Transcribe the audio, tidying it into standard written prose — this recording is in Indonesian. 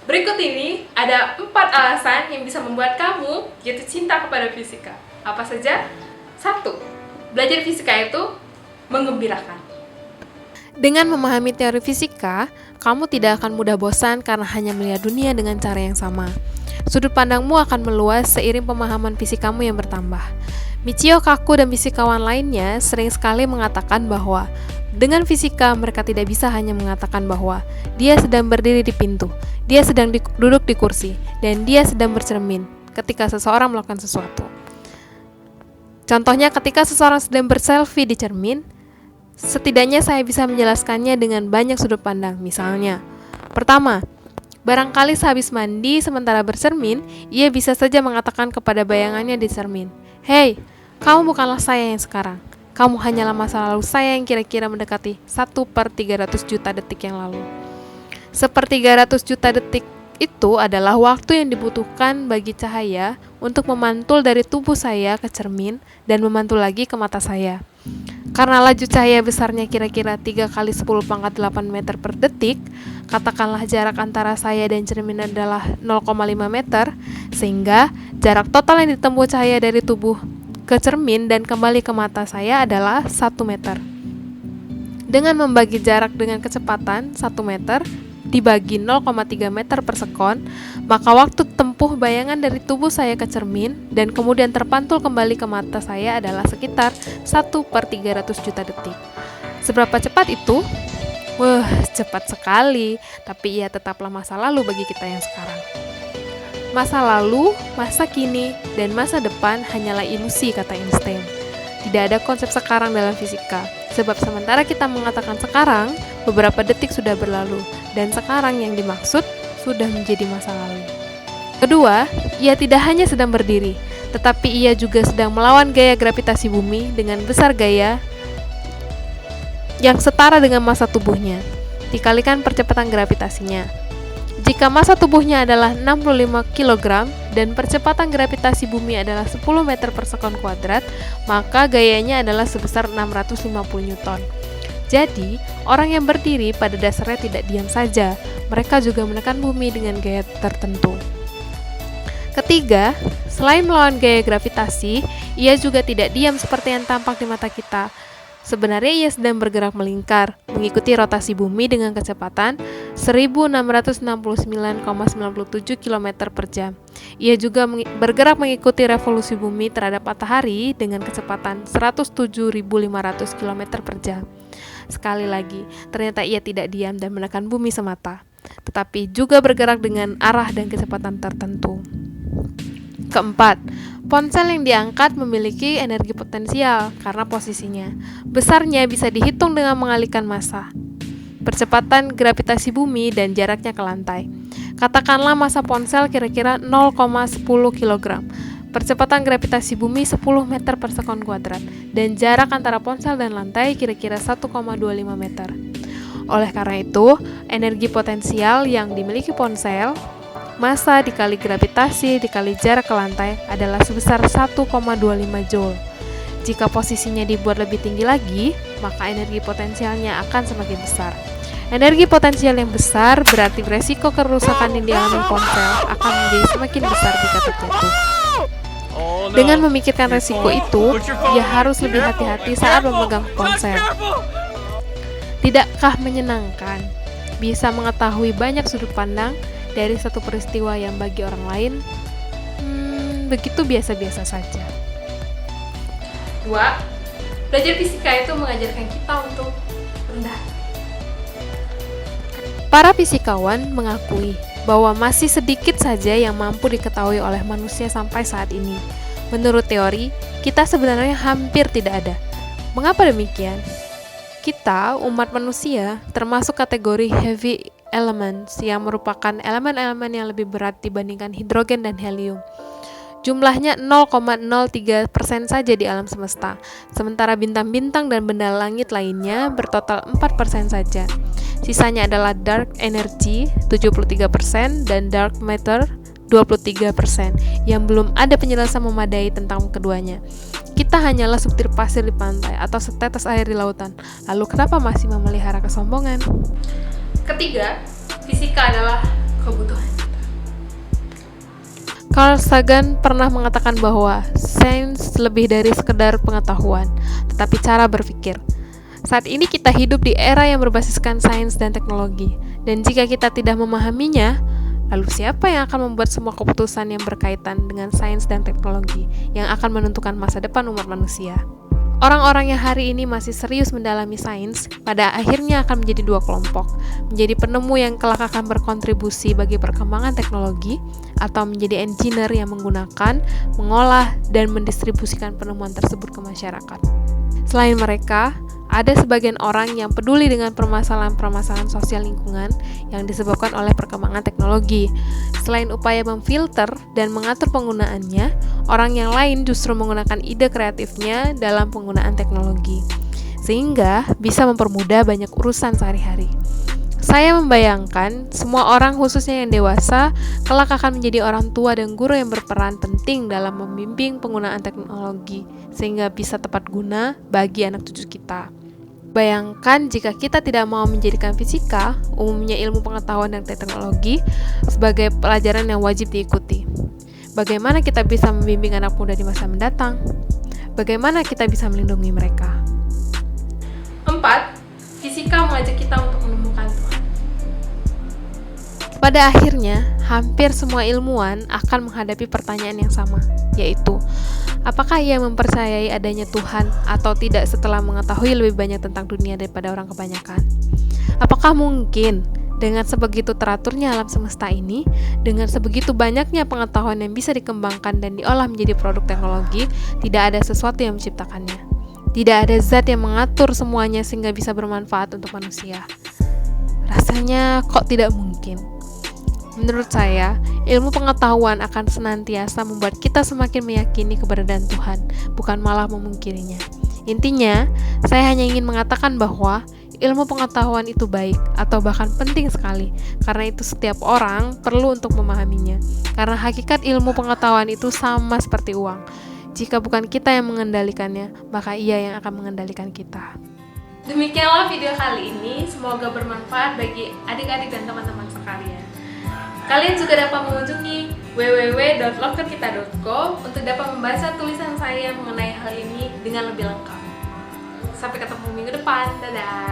Berikut ini ada 4 alasan yang bisa membuat kamu jatuh cinta kepada fisika. Apa saja? 1. Belajar fisika itu menggembirakan. Dengan memahami teori fisika, kamu tidak akan mudah bosan karena hanya melihat dunia dengan cara yang sama. Sudut pandangmu akan meluas seiring pemahaman fisikamu yang bertambah. Michio Kaku dan fisikawan lainnya sering sekali mengatakan bahwa dengan fisika mereka tidak bisa hanya mengatakan bahwa dia sedang berdiri di pintu, dia sedang duduk di kursi, dan dia sedang bercermin ketika seseorang melakukan sesuatu. Contohnya ketika seseorang sedang berselfie di cermin, setidaknya saya bisa menjelaskannya dengan banyak sudut pandang. Misalnya, pertama, barangkali sehabis mandi sementara bercermin, ia bisa saja mengatakan kepada bayangannya di cermin, "Hei, kamu bukanlah saya yang sekarang. Kamu hanyalah masa lalu saya yang kira-kira mendekati 1/300 juta detik yang lalu." 1/300 juta detik itu adalah waktu yang dibutuhkan bagi cahaya untuk memantul dari tubuh saya ke cermin dan memantul lagi ke mata saya. Karena laju cahaya besarnya kira-kira 3 kali 10 pangkat 8 meter per detik, katakanlah jarak antara saya dan cermin adalah 0,5 meter, sehingga jarak total yang ditempuh cahaya dari tubuh ke cermin dan kembali ke mata saya adalah 1 meter. Dengan membagi jarak dengan kecepatan 1 meter dibagi 0,3 meter per sekon, maka waktu tempuh bayangan dari tubuh saya ke cermin dan kemudian terpantul kembali ke mata saya adalah sekitar 1/300 juta detik. Seberapa cepat itu? Wah, cepat sekali, tapi ia tetaplah masa lalu bagi kita yang sekarang. Masa lalu, masa kini, dan masa depan hanyalah ilusi, kata Einstein. Tidak ada konsep sekarang dalam fisika, sebab sementara kita mengatakan sekarang, beberapa detik sudah berlalu, dan sekarang yang dimaksud sudah menjadi masa lalu. Kedua, ia tidak hanya sedang berdiri, tetapi ia juga sedang melawan gaya gravitasi bumi dengan besar gaya yang setara dengan massa tubuhnya, dikalikan percepatan gravitasinya. Jika massa tubuhnya adalah 65 kg dan percepatan gravitasi bumi adalah 10 meter per sekon kuadrat, maka gayanya adalah sebesar 650 Newton. Jadi, orang yang berdiri pada dasarnya tidak diam saja, mereka juga menekan bumi dengan gaya tertentu. Ketiga, selain melawan gaya gravitasi, ia juga tidak diam seperti yang tampak di mata kita. Sebenarnya ia sedang bergerak melingkar, mengikuti rotasi bumi dengan kecepatan 1669,97 km per jam. Ia juga bergerak mengikuti revolusi bumi terhadap matahari dengan kecepatan 107.500 km per jam. Sekali lagi, ternyata ia tidak diam dan menekan bumi semata, tetapi juga bergerak dengan arah dan kecepatan tertentu. Keempat, ponsel yang diangkat memiliki energi potensial karena posisinya. Besarnya bisa dihitung dengan mengalihkan massa, percepatan gravitasi bumi, dan jaraknya ke lantai. Katakanlah massa ponsel kira-kira 0,10 kg, percepatan gravitasi bumi 10 meter per sekon kuadrat, dan jarak antara ponsel dan lantai kira-kira 1,25 meter. Oleh karena itu, energi potensial yang dimiliki ponsel, massa dikali gravitasi dikali jarak ke lantai adalah sebesar 1,25 Joule. Jika posisinya dibuat lebih tinggi lagi, maka energi potensialnya akan semakin besar. Energi potensial yang besar berarti resiko kerusakan yang dialami ponsel akan menjadi semakin besar jika terjatuh. Dengan memikirkan resiko itu, ia harus lebih hati-hati saat memegang ponsel. Tidakkah menyenangkan bisa mengetahui banyak sudut pandang dari satu peristiwa yang bagi orang lain begitu biasa-biasa saja. 2. Belajar fisika itu mengajarkan kita untuk rendah hati. Para fisikawan mengakui bahwa masih sedikit saja yang mampu diketahui oleh manusia sampai saat ini. Menurut teori, kita sebenarnya hampir tidak ada. Mengapa demikian? Kita, umat manusia, termasuk kategori heavy elements yang merupakan elemen-elemen yang lebih berat dibandingkan hidrogen dan helium. Jumlahnya 0,03% saja di alam semesta, sementara bintang-bintang dan benda langit lainnya bertotal 4% saja. Sisanya adalah dark energy 73% dan dark matter 23% yang belum ada penjelasan memadai tentang keduanya. Kita hanyalah sebutir pasir di pantai atau setetes air di lautan. Lalu kenapa masih memelihara kesombongan? Ketiga, fisika adalah kebutuhan. Carl Sagan pernah mengatakan bahwa sains lebih dari sekedar pengetahuan, tetapi cara berpikir. Saat ini kita hidup di era yang berbasiskan sains dan teknologi, dan jika kita tidak memahaminya, lalu siapa yang akan membuat semua keputusan yang berkaitan dengan sains dan teknologi yang akan menentukan masa depan umat manusia? Orang-orang yang hari ini masih serius mendalami sains, pada akhirnya akan menjadi dua kelompok, menjadi penemu yang kelak akan berkontribusi bagi perkembangan teknologi, atau menjadi engineer yang menggunakan, mengolah, dan mendistribusikan penemuan tersebut ke masyarakat. Selain mereka, ada sebagian orang yang peduli dengan permasalahan-permasalahan sosial lingkungan yang disebabkan oleh perkembangan teknologi. Selain upaya memfilter dan mengatur penggunaannya, orang yang lain justru menggunakan ide kreatifnya dalam penggunaan teknologi, sehingga bisa mempermudah banyak urusan sehari-hari. Saya membayangkan semua orang, khususnya yang dewasa, kelak akan menjadi orang tua dan guru yang berperan penting dalam membimbing penggunaan teknologi, sehingga bisa tepat guna bagi anak cucu kita. Bayangkan jika kita tidak mau menjadikan fisika, umumnya ilmu pengetahuan dan teknologi, sebagai pelajaran yang wajib diikuti. Bagaimana kita bisa membimbing anak muda di masa mendatang? Bagaimana kita bisa melindungi mereka? 4. Fisika mengajak kita untuk menemukan Tuhan. Pada akhirnya, hampir semua ilmuwan akan menghadapi pertanyaan yang sama, yaitu, apakah ia mempercayai adanya Tuhan atau tidak setelah mengetahui lebih banyak tentang dunia daripada orang kebanyakan? Apakah mungkin dengan sebegitu teraturnya alam semesta ini, dengan sebegitu banyaknya pengetahuan yang bisa dikembangkan dan diolah menjadi produk teknologi, tidak ada sesuatu yang menciptakannya? Tidak ada zat yang mengatur semuanya sehingga bisa bermanfaat untuk manusia? Rasanya kok tidak mungkin. Menurut saya, ilmu pengetahuan akan senantiasa membuat kita semakin meyakini keberadaan Tuhan, bukan malah memungkirinya. Intinya, saya hanya ingin mengatakan bahwa ilmu pengetahuan itu baik atau bahkan penting sekali, karena itu setiap orang perlu untuk memahaminya. Karena hakikat ilmu pengetahuan itu sama seperti uang. Jika bukan kita yang mengendalikannya, maka ia yang akan mengendalikan kita. Demikianlah video kali ini, semoga bermanfaat bagi adik-adik dan teman-teman sekalian. Kalian juga dapat mengunjungi www.lokerkita.com untuk dapat membaca tulisan saya mengenai hal ini dengan lebih lengkap. Sampai ketemu minggu depan, dadah!